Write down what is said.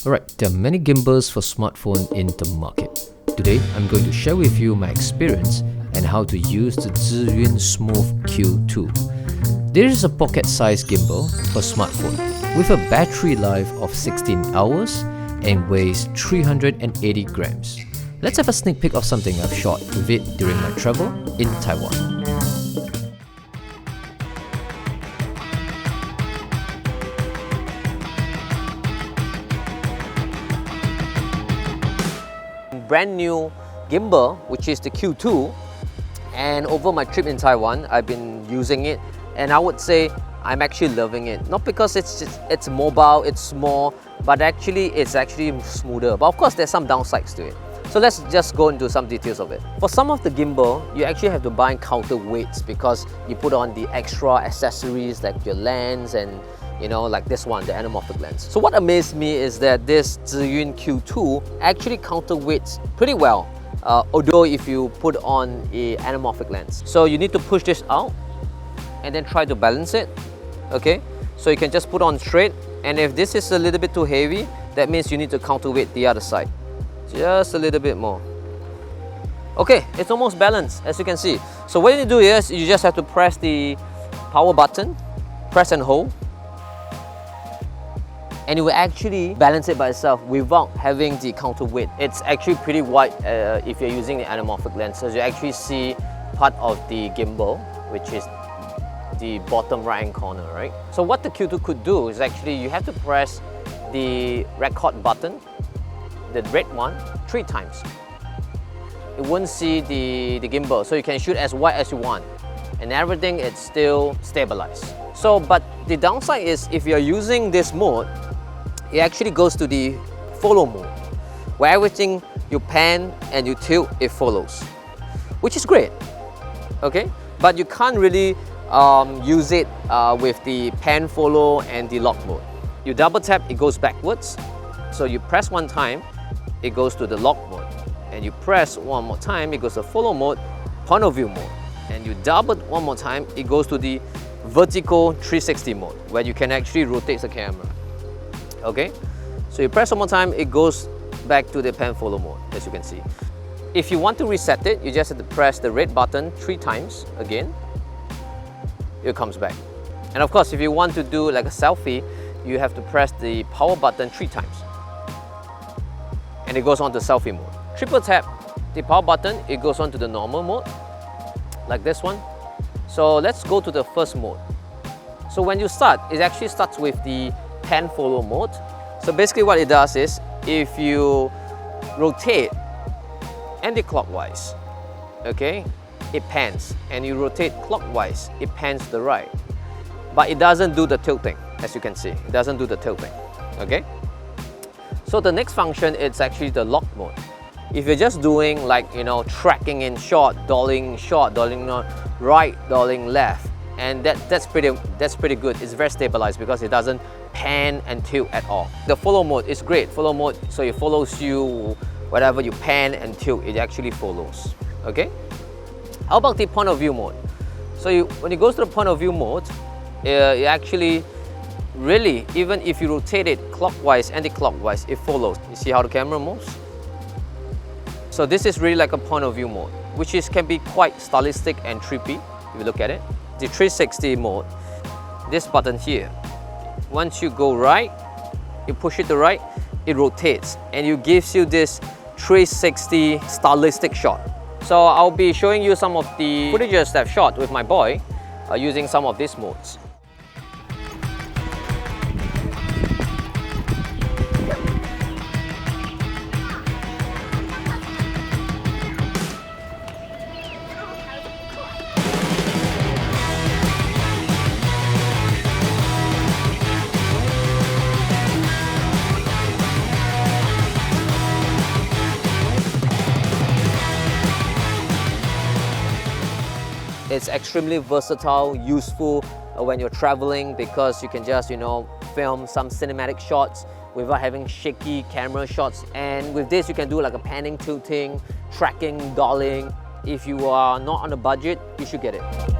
Alright, there are many gimbals for smartphone in the market. Today, I'm going to share with you my experience and how to use the Zhiyun Smooth Q2. This is a pocket-sized gimbal for smartphone with a battery life of 16 hours and weighs 380 grams. Let's have a sneak peek of something I've shot with it during my travel in Taiwan. Brand new gimbal, which is the Q2, and over my trip in Taiwan I've been using it, and I would say I'm actually loving it. Not because it's mobile, it's small, but it's actually smoother. But of course there's some downsides to it. So let's just go into some details of it. For some of the gimbal, you actually have to buy counterweights because you put on the extra accessories like your lens and like this one, the anamorphic lens. So what amazed me is that this Zhiyun Q2 actually counterweights pretty well, although if you put on an anamorphic lens. So you need to push this out and then try to balance it, okay? So you can just put on straight, and if this is a little bit too heavy, that means you need to counterweight the other side. Just a little bit more. Okay, it's almost balanced, as you can see. So what you do is, you just have to press the power button, press and hold, and it will actually balance it by itself without having the counterweight. It's actually pretty wide if you're using the anamorphic lens. So you actually see part of the gimbal, which is the bottom right hand corner, right? So what the Q2 could do is actually you have to press the record button, the red one, 3 times. It won't see the gimbal, so you can shoot as wide as you want, and everything it's still stabilized. So, but the downside is if you're using this mode, it actually goes to the follow mode, where everything you pan and you tilt, it follows, which is great, okay? But you can't really use it with the pan follow and the lock mode. You double tap, it goes backwards. So you press one time, it goes to the lock mode, and you press one more time, it goes to follow mode, point of view mode, and you double one more time, it goes to the vertical 360 mode, where you can actually rotate the camera. Okay, so you press one more time, it goes back to the pan follow mode, as you can see. If you want to reset it, you just have to press the red button 3 times again. It comes back. And of course, if you want to do like a selfie, you have to press the power button 3 times, and it goes on to selfie mode. Triple tap the power button, it goes on to the normal mode, like this one. So let's go to the first mode. So when you start, it actually starts with the pan follow mode. So basically what it does is, if you rotate anti-clockwise, okay, it pans, and you rotate clockwise, it pans to the right. But it doesn't do the tilting, as you can see. It doesn't do the tilting, okay? So the next function is actually the lock mode. If you're just doing like, tracking in shot, dolling right, dolling left, and that's pretty good. It's very stabilized because it doesn't pan and tilt at all. The follow mode is great. Follow mode, so it follows you, whatever you pan and tilt, it actually follows, okay? How about the point of view mode? So when it goes to the point of view mode, it actually really, even if you rotate it clockwise, anti-clockwise, it follows. You see how the camera moves? So this is really like a point of view mode, which can be quite stylistic and trippy if you look at it. The 360 mode, this button here, once you go right, you push it to right, it rotates, and it gives you this 360 stylistic shot. So I'll be showing you some of the footages that I've shot with my boy using some of these modes. It's extremely versatile, useful when you're traveling, because you can just, film some cinematic shots without having shaky camera shots. And with this, you can do like a panning, tilting, tracking, dolling. If you are not on a budget, you should get it.